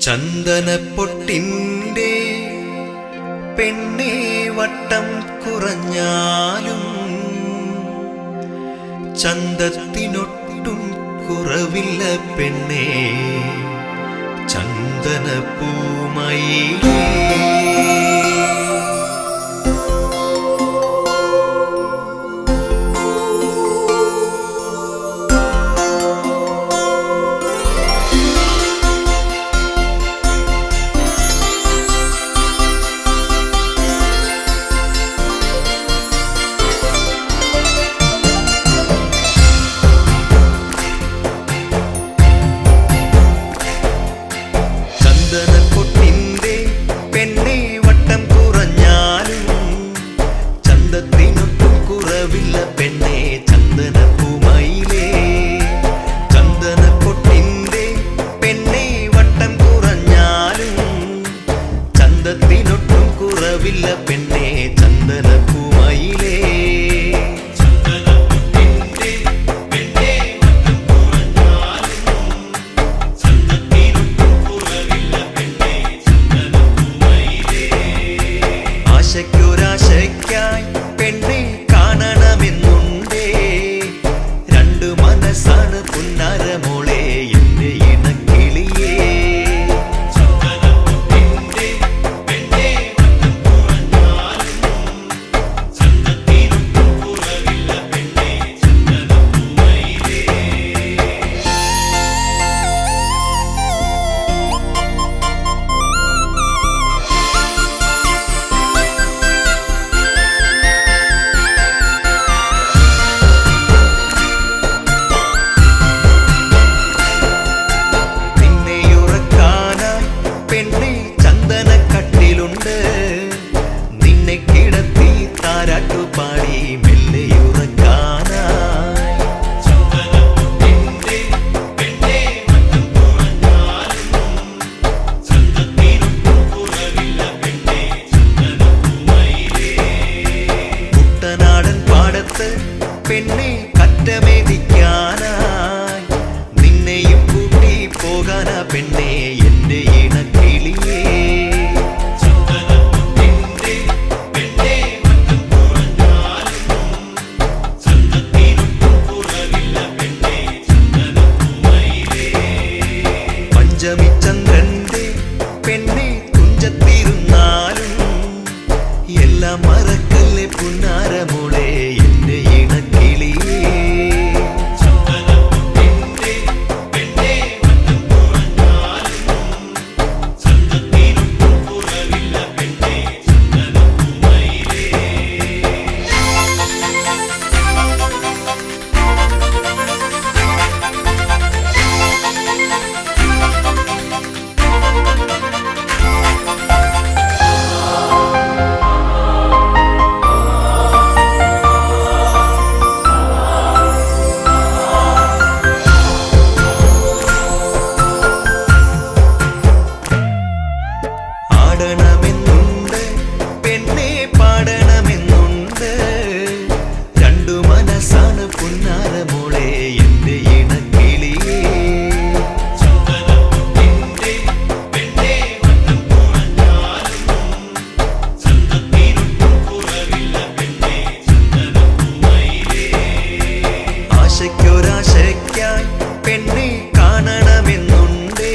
ചന്ദനപ്പൊട്ടിൻ്റെ പെണ്ണേ വട്ടം കുറഞ്ഞാലും ചന്തത്തിനൊട്ടും കുറവില്ല പെണ്ണേ ചന്ദനപ്പൂമയിലേ. ചന്ദനപ്പൊട്ടിൻ്റെ പെണ്ണേ വട്ടം കുറഞ്ഞാലും ചന്തത്തിനൊട്ടും കുറവില്ല പെണ്ണേ ചന്ദനപ്പൂമയിലേ. ചന്ദനപ്പൊട്ടിൻ്റെ പെണ്ണേ വട്ടം കുറഞ്ഞാലും ചന്തത്തിനൊട്ടും കുറവില്ല പെണ്ണേ ചന്ദനപ്പൂമയിലേ. ആശയ്ക്കൊരാശയ്ക്കായി പെണ്ണെ കാണണമെന്നുണ്ടേ, രണ്ടു മനസ്സാണ് പുന്നാരമോളെ എന്റെ ഇണക്കിളിയേ. നിന്നെ കിടത്തി താരാട്ടുപാടി മെല്ലെയുറക്കാനായി കുട്ടനാടൻ പാടത്ത് പെണ്ണെ കറ്റമേദിക്കാനായി നിന്നെയും കൂട്ടി പോകാനാ പെണ്ണെ എന്റെ ഇണക്കിളിയേ. പഞ്ചമിചന്ദ്രന്റെ പെണ്ണെ തുഞ്ചത്തിരുന്നാലും എല്ലാം മറക്കല്ലേ പുന്നാരമോളെ എന്റെ ഇണക്കിളിയേ. ആടണമെന്നുണ്ട് പെണ്ണെ പാടണമെന്നുണ്ട്, രണ്ടു മനസ്സാണ് പുന്നാരമോളെ എന്റെ ഇണക്കിളിയേ. ആശയ്ക്കൊരാശയ്ക്കായി പെണ്ണെ കാണണമെന്നുണ്ടേ,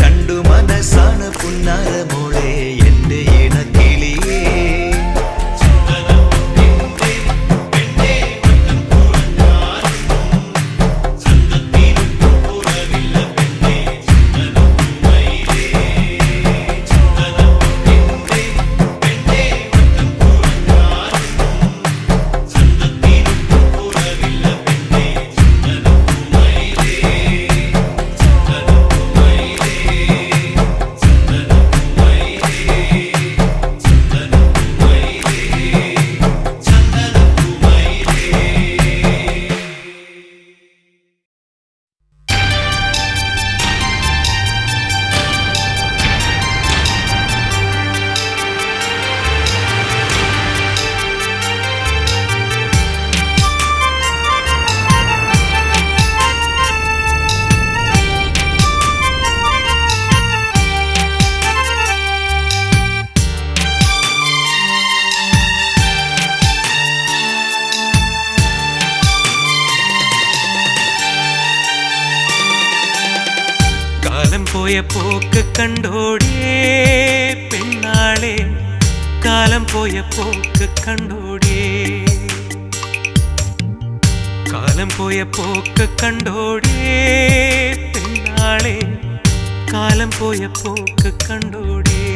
രണ്ടു മനസ്സാണ് പുന്നാരമോളെ എന്റെ ഇണക്കിളിയേ. പോക്ക് കണ്ടോടിയേ പെണ്ണാളെ കാലം പോയ പോക്ക് കണ്ടോടിയേ കാലം പോയ പോക്ക് കണ്ടോടിയേ പെണ്ണാളെ കാലം പോയ പോക്ക് കണ്ടോടിയേ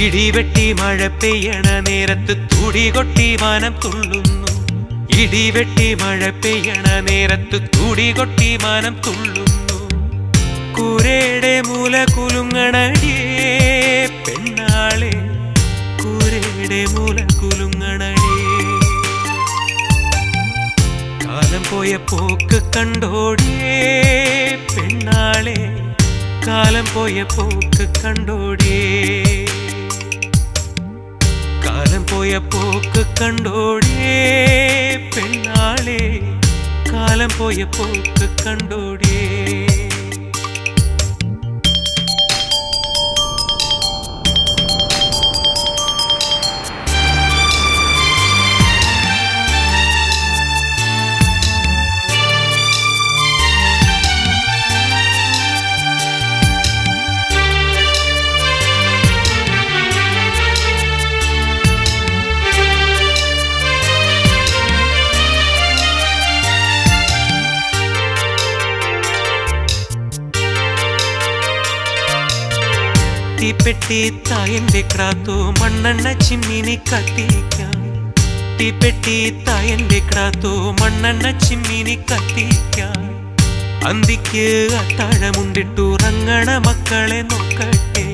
ഇടിവെട്ടി മഴ പെയ്യണ നേരത്ത് തുടികൊട്ടി വാനം തുള്ളുന്നു ഇടിവെട്ടി മഴ പെയ്യണ നേരത്ത് തുടികൊട്ടി വാനം തുള്ളുന്നു കൂരയുടെ മൂല കുലുങ്ങണടിയേ പെണ്ണാളെ കൂരയുടെ മൂല കുലുങ്ങണടിയേ കാലം പോയ പോക്ക് കണ്ടോടിയേ പെണ്ണാളെ കാലം പോയ പോക്ക് കണ്ടോടിയേ കാലം പോയ പോക്ക് കണ്ടോടിയേ പെണ്ണാളെ കാലം പോയ പോക്ക് കണ്ടോടിയേ തീപ്പെട്ടി തായന്റെ ക്രാത്തു മണ്ണെണ്ണ ചിമ്മിനി കത്തിക്കാം തീപ്പെട്ടി തായന്റെ ക്രാത്തു മണ്ണെണ്ണ ചിമ്മിനി കത്തിക്കാം അന്തിക്ക് അത്താഴമുണ്ടിട്ടുറങ്ങണ മക്കളെ നോക്കട്ടെ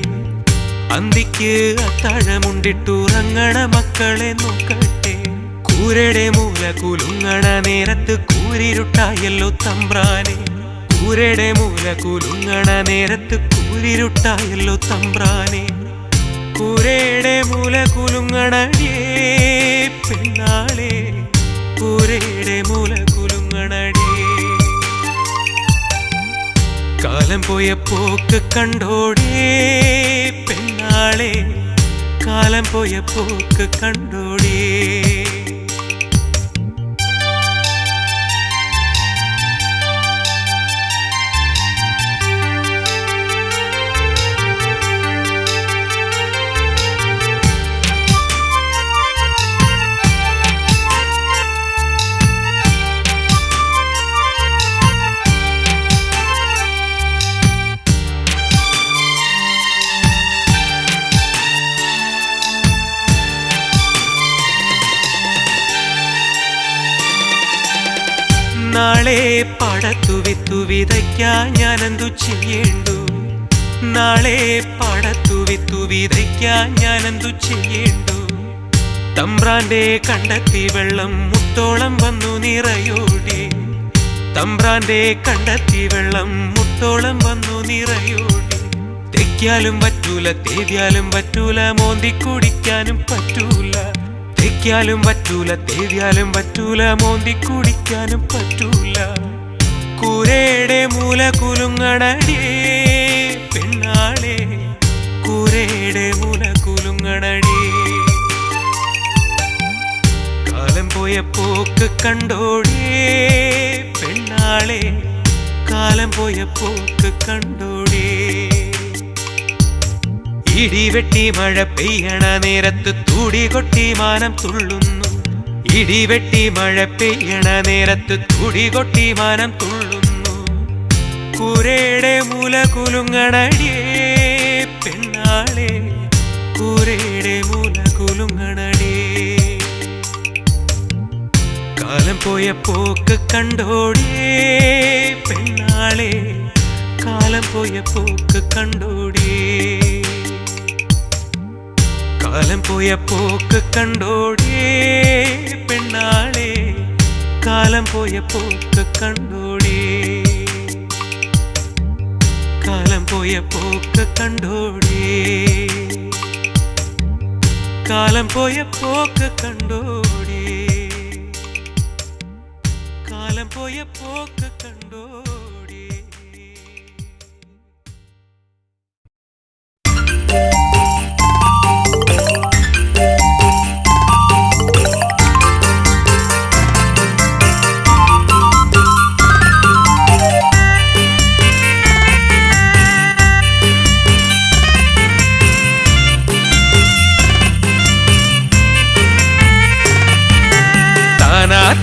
അന്തിക്ക് അത്താഴമുണ്ടിട്ടുറങ്ങണ മക്കളെ നോക്കട്ടെ കൂരയുടെ മൂല കുലുങ്ങണ നേരത്ത് കൂരിരുട്ടായല്ലോ തമ്പ്രാനെ കൂരയുടെ മൂല കുലുങ്ങണ നേരത്ത് കൂരിരുട്ടായല്ലോ തമ്പ്രാനെ കൂരയുടെ മൂല കുലുങ്ങണടിയേ പെണ്ണാളെ കൂരയുടെ മൂല കുലുങ്ങണടിയേ കാലം പോയ പോക്ക് കണ്ടോടിയേ പെണ്ണാളെ കാലം പോയ പോക്ക് കണ്ടോടിയേ നാളെ പാടത്തു വിത്തു വിതയ്ക്കാൻ ഞാനെന്തു ചെയ്യേണ്ടു നാളെ പാടത്തു വിത്തു വിതയ്ക്കാൻ ഞാനെന്തു ചെയ്യേണ്ടു തമ്പ്രാന്റെ കണ്ടെത്തി വെള്ളം മുട്ടോളം വന്നു നിറയോടി തമ്പ്രാന്റെ കണ്ടെത്തി വെള്ളം മുട്ടോളം വന്നു നിറയോടി തെക്കാലും പറ്റൂല തേവ്യാലും പറ്റൂല മോന്തി കുടിക്കാനും പറ്റൂല തെക്കാലും പറ്റൂല തേവ്യാലും പറ്റൂല മോന്തി കുടിക്കാനും പറ്റൂല കൂരയുടെ മൂല കുലുങ്ങണടിയേ പെണ്ണാളെ കൂരയുടെ മൂല കുലുങ്ങണടിയേ കാലം പോയ പോക്ക് കണ്ടോടിയേ പെണ്ണാളെ കാലം പോയ പോക്ക് കണ്ടോടിയേ ഇടിവെട്ടി മഴ പെയ്യണ നേരത്ത് തുടികൊട്ടി മാനം തുള്ളുന്നു ഇടിവെട്ടി മഴ പെയ്യണ നേരത്ത് തുടികൊട്ടി മാനം തുള്ളുന്നു കൂരയുടെ മൂല കുലുങ്ങണടിയേ പെണ്ണാളെ കൂരയുടെ മൂല കുലുങ്ങണടിയേ കാലം പോയ പോക്ക് കണ്ടോടിയേ പെണ്ണാളെ കാലം പോയ പോക്ക് കണ്ടോടിയേ കാലം പോയ പോക്ക് കണ്ടോടിയേ പെണ്ണാളെ കാലം പോയ പോക്ക് കണ്ടോടിയേ കാലം പോയ പോക്ക് കണ്ടോടിയേ കാലം പോയ പോക്ക് കണ്ടോടിയേ കാലം പോയ പോക്ക് കണ്ടോടിയേ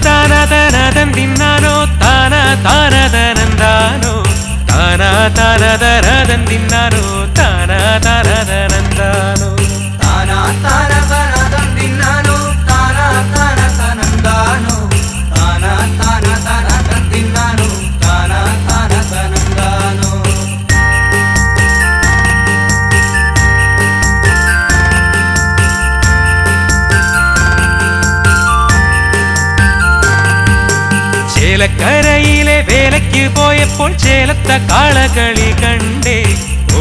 താനതനതൻ തിന്നാനോ താനതനന്താനോ താനതനതനതൻ തിന്നാനോ താനതനതനന്താനോ താനതനതനതൻ തിന്നാനോ താനതനതനന്താനോ താനതനതനതൻ തിന്നാനോ താനതനതനന്താനോ. ചേലക്കരയിലെ വേലയ്ക്ക് പോയപ്പോൾ ചേലത്ത കാളകളി കണ്ടേ.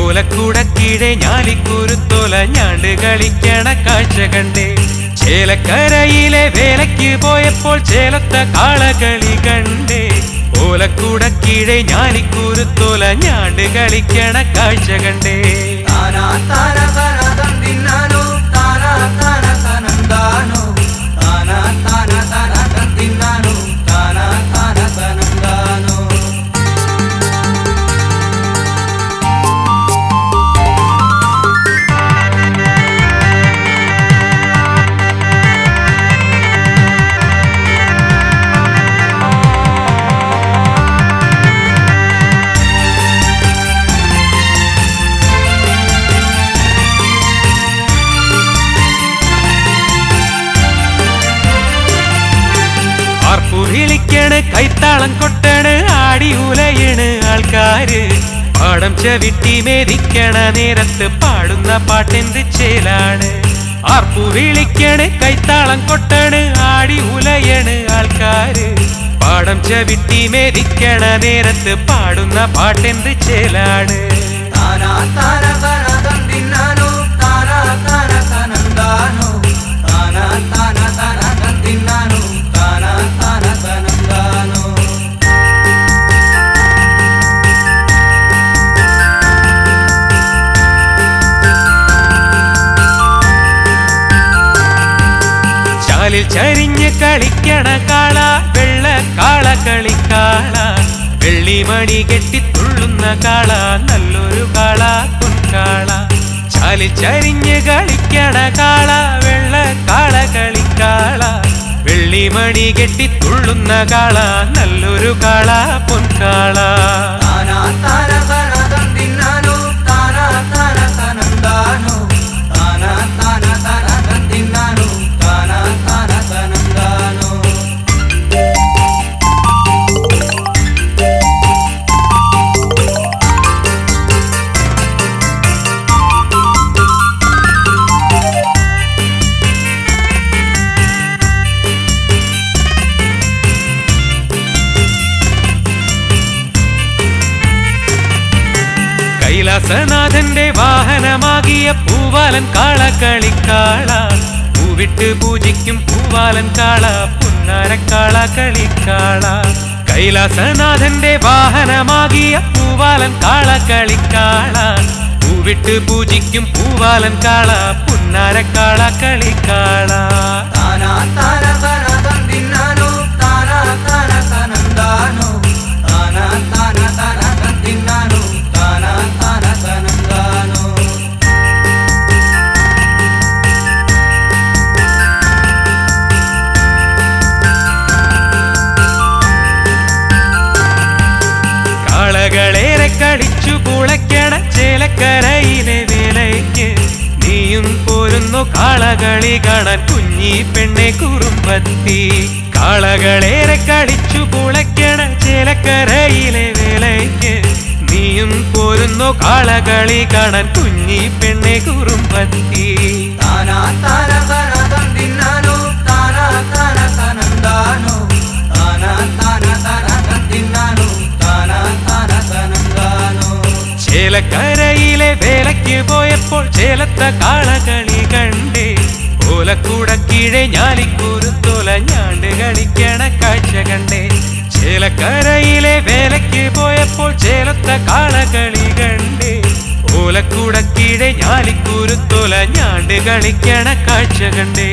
ഓലക്കൂടക്കീഴെ ഞാലിക്കുരുത്തോല ഞാണ്ട് കളിക്കണ കാഴ്ച കണ്ടേ. ചേലക്കരയിലെ വേലയ്ക്ക് പോയപ്പോൾ ചേലത്ത കാളകളി കണ്ടേ. ഓലക്കൂടക്കീഴെ ഞാലിക്കുരുത്തോല ഞാണ്ട് കളിക്കണ കാഴ്ച കണ്ടേ. താനതനതനതൻ തിന്നാനോ താനതനതനന്താനോ താനതനതനതൻ തിന്നാനോ താനതനതനന്താനോ. വിളിക്കണ് കൈത്താളം കൊട്ടണ് ആടി ഉലയണ് ആൾക്കാര്. പാടം ചവിട്ടി മേദിക്കണ നേരത്ത് പാടുന്ന പാട്ടെന്ത് ചേലാണ്. ആർപ്പു വിളിക്കണ് കൈത്താളം കൊട്ടണ് ആടി ഉലയണ് ആൾക്കാര്. പാടം ചവിട്ടി മേദിക്കണ നേരത്ത് പാടുന്ന പാട്ടെന്ത് ചേലാണ്. താനതനതനതൻ തിന്നാനോ താനതനതനന്താനോ താനതനതനതൻ തിന്നാനോ താനതനതനന്താനോ. ചാലിൽ ചരിഞ്ഞ് കളിക്കണ കാള വെള്ള കാള കളിക്കാള. വെള്ളിമണി കെട്ടിത്തുള്ളുന്ന കാള നല്ലൊരു കാള പൊൻകാള. ചാലിൽ ചരിഞ്ഞ് കളിക്കണ കാള വെള്ള കാള കളിക്കാള. വെള്ളിമണി കെട്ടിത്തുള്ളുന്ന കാള നല്ലൊരു കാള പൊൻകാള. താനതനതനതൻ തിന്നാനോ താനതനതനന്താനോ താനതനതനതൻ തിന്നാനോ താനതനതനന്താനോ. കൈലാസനാഥന്റെ വാഹനമാകിയ പൂവാലൻ കാള കളിക്കാള. പൂവിട്ട് പൂജിക്കും പൂവാലൻ കാള പുന്നാരക്കാള കളിക്കാള. കൈലാസനാഥന്റെ വാഹനമാകിയ പൂവാലൻ കാള കളിക്കാള. പൂവിട്ട് പൂജിക്കും പൂവാലൻ കാള പുന്നാരക്കാള കളിക്കാള. താനതനതനതൻ തിന്നാനോ താനതനതനന്താനോ താനതനതനതൻ തിന്നാനോ താനതനതനന്താനോ. കാളകളേറെ കളിച്ചു കുളയ്ക്കണ ചേലക്കരയിലെ വേലയ്ക്ക്. നീയും പോരുന്നു കാളകളി കാണാൻ കുഞ്ഞി പെണ്ണെ കുറുമ്പത്തി. കാളകളേറെ കളിച്ചു കുളയ്ക്കണ ചേലക്കരയിലെ വേലയ്ക്ക്. നീയും പോരുന്നു കാളകളി കാണാൻ കുഞ്ഞി പെണ്ണെ കുറുമ്പത്തി. താനതനതനതൻ തിന്നാനോ താനതനതനന്താനോ താനതനതനതൻ തിന്നാനോ താനതനതനന്താനോ. ചേലക്കരയിലെ വേലയ്ക്ക് പോയപ്പോൾ ചേലത്ത കാളകളി കണ്ടേ. ഓലക്കൂടക്കീഴെ ഞാലിക്കുരുത്തോല ഞാണ്ട് കളിക്കണ കാഴ്ച കണ്ടേ. ചേലക്കരയിലെ വേലയ്ക്ക് പോയപ്പോൾ ചേലത്ത കാളകളി കണ്ടേ. ഓലക്കൂടക്കീഴെ ഞാലിക്കുരുത്തോല ഞാണ്ട് കളിക്കണ കാഴ്ച കണ്ടേ.